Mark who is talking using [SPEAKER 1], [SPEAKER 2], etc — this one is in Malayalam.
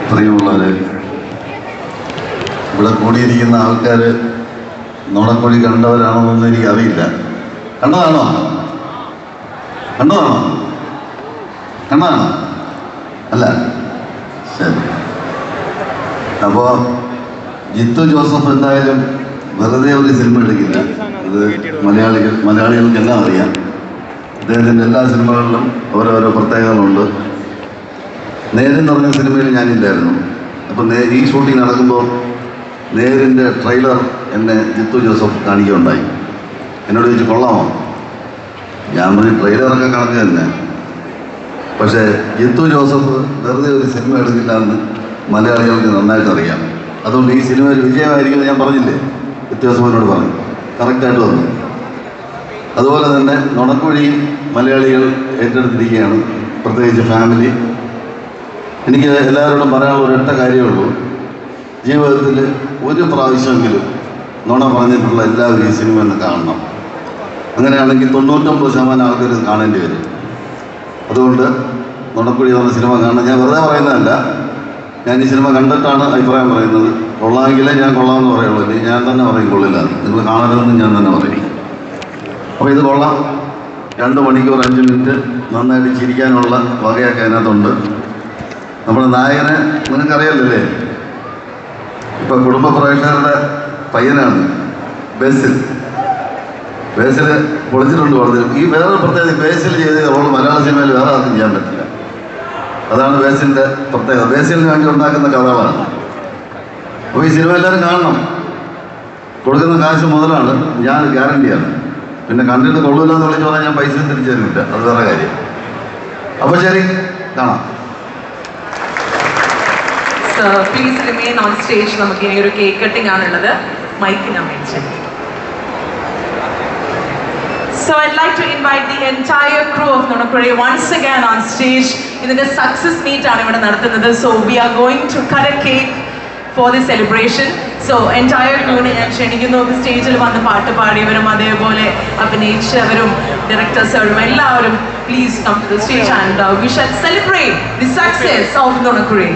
[SPEAKER 1] പ്രിയമുള്ളവരെ, ഇവിടെ കൂടിയിരിക്കുന്ന ആൾക്കാർ നോടക്കുഴി കണ്ടവരാണോന്നൊന്നും എനിക്കറിയില്ല. കണ്ടതാണോ? കണ്ടതാണോ? കണ്ടതാണോ? അല്ല, ശരി. അപ്പോൾ ജിത്തു ജോസഫ് എന്തായാലും വെറുതെ ഒരു സിനിമ എടുക്കില്ല. അത് മലയാളികൾക്കെല്ലാം അറിയാം. അദ്ദേഹത്തിൻ്റെ എല്ലാ സിനിമകളിലും ഓരോരോ പ്രത്യേകതകളുണ്ട്. നേരെന്ന് പറഞ്ഞ സിനിമയിൽ ഞാനില്ലായിരുന്നു. അപ്പം ഈ ഷൂട്ടിംഗ് നടക്കുമ്പോൾ നേരിൻ്റെ ട്രെയിലർ എന്നെ ജിത്തു ജോസഫ് കാണിക്കുകയുണ്ടായി. എന്നോട് ചോദിച്ചു, കൊള്ളാമോ? ഞാൻ പറഞ്ഞു, ട്രെയിലറൊക്കെ കണക്ക് തന്നെ. പക്ഷേ ജിത്തു ജോസഫ് വെറുതെ ഒരു സിനിമ എടുക്കില്ല എന്ന് മലയാളികൾക്ക് നന്നായിട്ട് അറിയാം. അതുകൊണ്ട് ഈ സിനിമ ഒരു വിജയമായിരിക്കുമെന്ന് ഞാൻ പറഞ്ഞില്ലേ, ജിത്തു ജോസഫിനോട് പറഞ്ഞു. കറക്റ്റായിട്ട് വന്നു. അതുപോലെ തന്നെ നുണക്കുഴിയും മലയാളികൾ ഏറ്റെടുത്തിരിക്കുകയാണ്, പ്രത്യേകിച്ച് ഫാമിലി. എനിക്ക് എല്ലാവരോടും പറയാനുള്ള ഒരൊറ്റ കാര്യമേ ഉള്ളൂ. ജീവിതത്തിൽ ഒരു പ്രാവശ്യമെങ്കിലും നുണ പറഞ്ഞിട്ടുള്ള എല്ലാവരും ഈ സിനിമ ഒന്ന് കാണണം. അങ്ങനെയാണെങ്കിൽ 99% ആൾക്കാർ കാണേണ്ടി വരും. അതുകൊണ്ട് നുണക്കുഴി എന്ന സിനിമ കാണണം. ഞാൻ വെറുതെ പറയുന്നതല്ല, ഞാൻ ഈ സിനിമ കണ്ടിട്ടാണ് അഭിപ്രായം പറയുന്നത്. കൊള്ളാമെങ്കിലേ ഞാൻ കൊള്ളാമെന്ന് പറയുള്ളൂ, അല്ലെങ്കിൽ ഞാൻ തന്നെ പറയും കൊള്ളില്ല. നിങ്ങൾ കാണരുതെന്ന് ഞാൻ തന്നെ പറയും. അപ്പോൾ ഇത് കൊള്ളാം. 2 മണിക്കൂർ 5 മിനിറ്റ് നന്നായിട്ട് ചിരിക്കാനുള്ള വകയൊക്കെ അതിനകത്തുണ്ട്. നമ്മുടെ നായകനെ നിങ്ങൾക്കറിയാമല്ലേ, ഇപ്പം കുടുംബ പ്രേക്ഷകരുടെ പയ്യനാണ് ബേസിൽ. ബേസിൽ പൊളിച്ചിട്ടുണ്ട് വളരെ. ഈ വേറെ പ്രത്യേകത, ബേസിൽ ചെയ്ത റോൾ മലയാള സിനിമയിൽ വേറെ ആർക്കും ചെയ്യാൻ പറ്റില്ല. അതാണ് ബേസിലിൻ്റെ പ്രത്യേകത. ബേസിലിന് വേണ്ടി ഉണ്ടാക്കുന്ന കഥകളാണ്. അപ്പോൾ ഈ സിനിമ എല്ലാവരും കാണണം. കൊടുക്കുന്ന കാശ് മുതലാണ്, ഞാൻ ഗ്യാരണ്ടിയാണ്. പിന്നെ കണ്ടിട്ട് കൊള്ളൂല എന്ന് വിളിച്ച് പറഞ്ഞാൽ ഞാൻ പൈസ തിരിച്ചു തരില്ല, അത് വേറെ കാര്യം. അപ്പോൾ ശരി, കാണാം.
[SPEAKER 2] Please remain on stage. നമുക്ക് ഇനി ഒരു കേക്ക് കട്ടിംഗ് ആണുള്ളത്. മൈക്കിന് മേടിച്ചു. So I'd like to invite the entire crew of Nunakuri once again on stage. ഇതിന്റെ സക്സസ് മീറ്റ് ആണ് ഇവിടെ നടത്തുന്നത്. So we are going to cut a cake for the celebration. So entire crewനെ ഞാൻ ക്ഷണിക്കുന്നു. സ്റ്റേജിൽ വന്ന് പാട്ട് പാടിയവരും അതേപോലെ അഭിനയിച്ചവരും ഡയറക്ടേഴ്സും എല്ലാവരും please come to the stage and we shall celebrate the success of Nunakuri.